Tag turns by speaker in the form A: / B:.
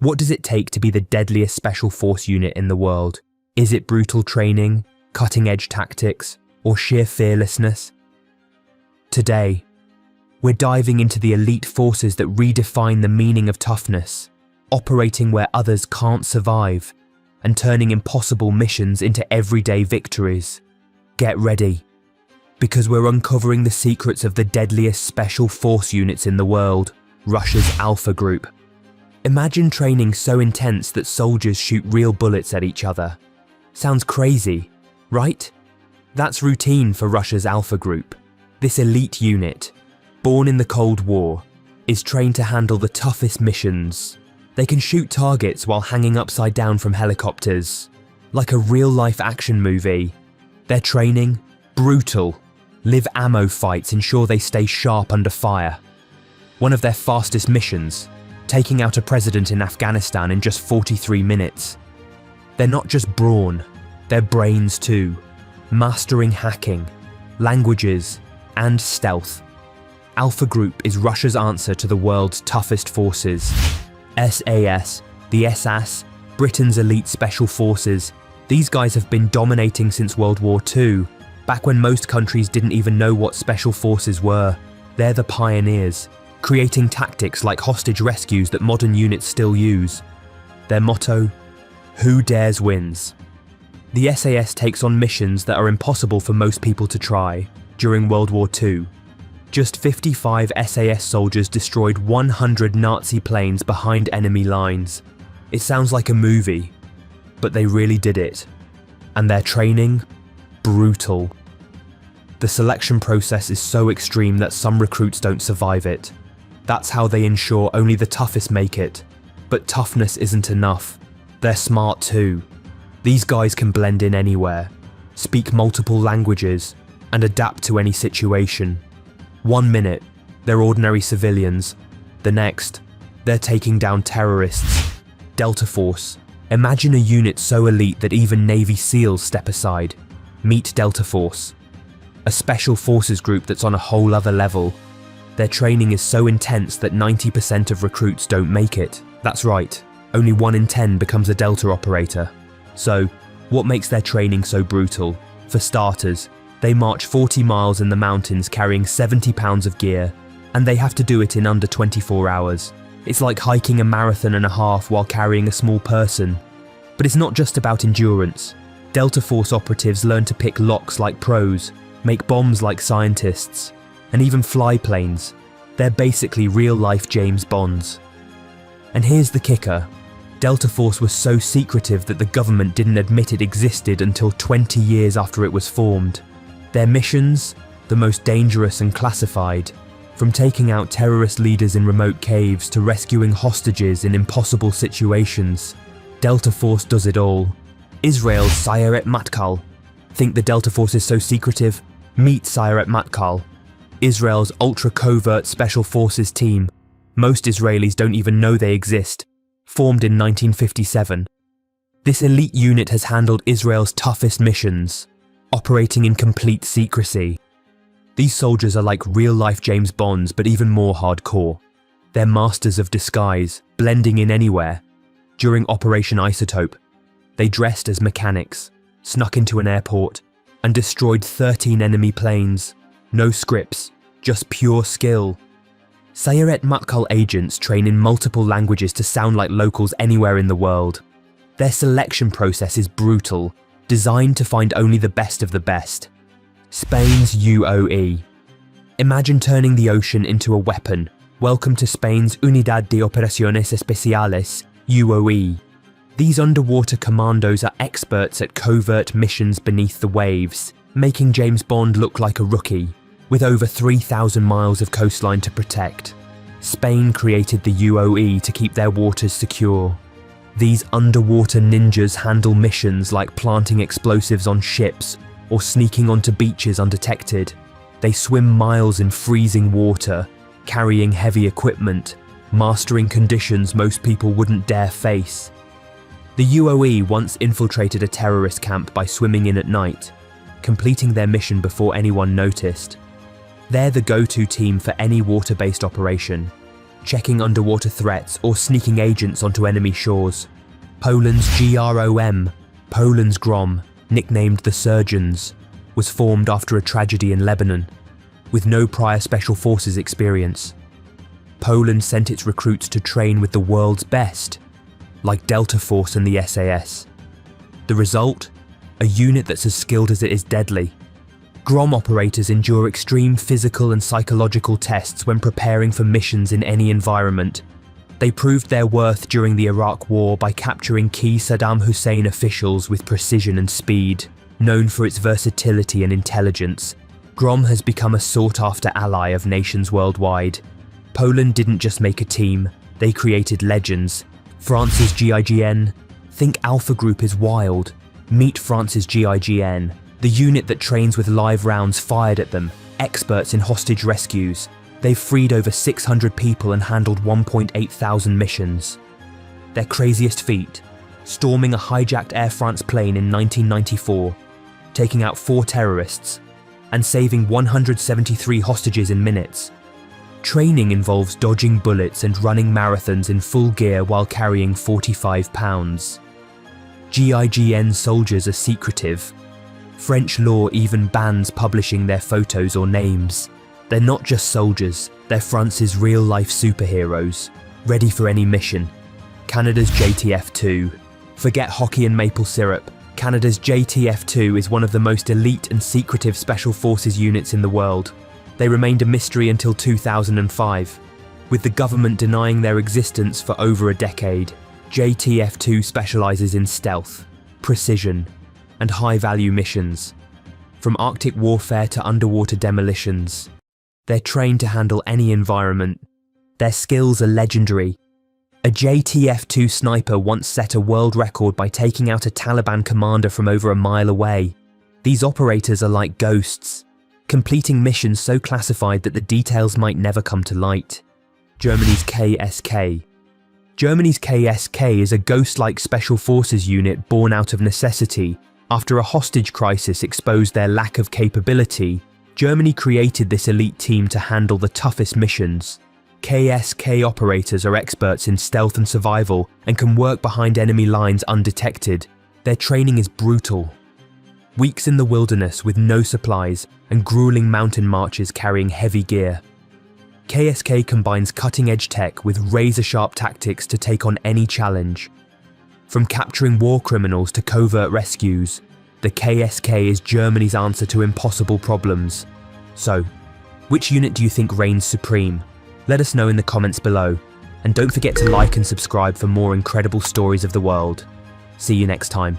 A: What does it take to be the deadliest special force unit in the world? Is it brutal training, cutting-edge tactics, or sheer fearlessness? Today, we're diving into the elite forces that redefine the meaning of toughness, operating where others can't survive, and turning impossible missions into everyday victories. Get ready, because we're uncovering the secrets of the deadliest special force units in the world, Russia's Alpha Group. Imagine training so intense that soldiers shoot real bullets at each other. Sounds crazy, right? That's routine for Russia's Alpha Group. This elite unit, born in the Cold War, is trained to handle the toughest missions. They can shoot targets while hanging upside down from helicopters. Like a real-life action movie. Their training? Brutal. Live ammo fights ensure they stay sharp under fire. One of their fastest missions, taking out a president in Afghanistan in just 43 minutes. They're not just brawn, they're brains too, mastering hacking, languages, and stealth. Alpha Group is Russia's answer to the world's toughest forces. SAS, the SAS, Britain's elite special forces. These guys have been dominating since World War II, back when most countries didn't even know what special forces were. They're the pioneers, creating tactics like hostage rescues that modern units still use. Their motto, "Who dares wins." The SAS takes on missions that are impossible for most people to try. During World War II, just 55 SAS soldiers destroyed 100 Nazi planes behind enemy lines. It sounds like a movie, but they really did it. And their training? Brutal. The selection process is so extreme that some recruits don't survive it. That's how they ensure only the toughest make it. But toughness isn't enough. They're smart too. These guys can blend in anywhere, speak multiple languages, and adapt to any situation. 1 minute, they're ordinary civilians. The next, they're taking down terrorists. Delta Force. Imagine a unit so elite that even Navy SEALs step aside. Meet Delta Force. A special forces group that's on a whole other level. Their training is so intense that 90% of recruits don't make it. That's right, only 1 in 10 becomes a Delta operator. So, what makes their training so brutal? For starters, they march 40 miles in the mountains carrying 70 pounds of gear, and they have to do it in under 24 hours. It's like hiking a marathon and a half while carrying a small person. But it's not just about endurance. Delta Force operatives learn to pick locks like pros, make bombs like scientists, and even fly planes. They're basically real-life James Bonds. And here's the kicker. Delta Force was so secretive that the government didn't admit it existed until 20 years after it was formed. Their missions? The most dangerous and classified. From taking out terrorist leaders in remote caves to rescuing hostages in impossible situations. Delta Force does it all. Israel's Sayeret Matkal. Think the Delta Force is so secretive? Meet Sayeret Matkal, Israel's ultra-covert special forces team. Most Israelis don't even know they exist. Formed in 1957. This elite unit has handled Israel's toughest missions, operating in complete secrecy. These soldiers are like real-life James Bonds, but even more hardcore. They're masters of disguise, blending in anywhere. During Operation Isotope, they dressed as mechanics, snuck into an airport, and destroyed 13 enemy planes. No scripts, just pure skill. Sayeret Matkal agents train in multiple languages to sound like locals anywhere in the world. Their selection process is brutal, designed to find only the best of the best. Spain's UOE. Imagine turning the ocean into a weapon. Welcome to Spain's Unidad de Operaciones Especiales, UOE. These underwater commandos are experts at covert missions beneath the waves, making James Bond look like a rookie, with over 3,000 miles of coastline to protect. Spain created the UOE to keep their waters secure. These underwater ninjas handle missions like planting explosives on ships or sneaking onto beaches undetected. They swim miles in freezing water, carrying heavy equipment, mastering conditions most people wouldn't dare face. The UOE once infiltrated a terrorist camp by swimming in at night, completing their mission before anyone noticed. They're the go-to team for any water-based operation. checking underwater threats or sneaking agents onto enemy shores. Poland's GROM, Poland's GROM, nicknamed the Surgeons, was formed after a tragedy in Lebanon, with no prior special forces experience. Poland sent its recruits to train with the world's best, like Delta Force and the SAS. The result? A unit that's as skilled as it is deadly. GROM operators endure extreme physical and psychological tests when preparing for missions in any environment. They proved their worth during the Iraq War by capturing key Saddam Hussein officials with precision and speed. Known for its versatility and intelligence, GROM has become a sought-after ally of nations worldwide. Poland didn't just make a team, they created legends. France's GIGN. Think Alpha Group is wild. Meet France's GIGN, the unit that trains with live rounds fired at them, experts in hostage rescues. They've freed over 600 people and handled 1.8 thousand missions. Their craziest feat? Storming a hijacked Air France plane in 1994, taking out 4 terrorists, and saving 173 hostages in minutes. Training involves dodging bullets and running marathons in full gear while carrying 45 pounds. GIGN soldiers are secretive. French law even bans publishing their photos or names. They're not just soldiers, they're France's real-life superheroes, ready for any mission. Canada's JTF-2. Forget hockey and maple syrup. Canada's JTF-2 is one of the most elite and secretive special forces units in the world. They remained a mystery until 2005, with the government denying their existence for over a decade. JTF-2 specializes in stealth, precision, and high-value missions. From Arctic warfare to underwater demolitions, they're trained to handle any environment. Their skills are legendary. A JTF-2 sniper once set a world record by taking out a Taliban commander from over a mile away. These operators are like ghosts, completing missions so classified that the details might never come to light. Germany's KSK. Germany's KSK is a ghost-like special forces unit born out of necessity. After a hostage crisis exposed their lack of capability, Germany created this elite team to handle the toughest missions. KSK operators are experts in stealth and survival and can work behind enemy lines undetected. Their training is brutal. Weeks in the wilderness with no supplies and grueling mountain marches carrying heavy gear. KSK combines cutting-edge tech with razor-sharp tactics to take on any challenge. From capturing war criminals to covert rescues, the KSK is Germany's answer to impossible problems. So, which unit do you think reigns supreme? Let us know in the comments below, and don't forget to like and subscribe for more incredible stories of the world. See you next time.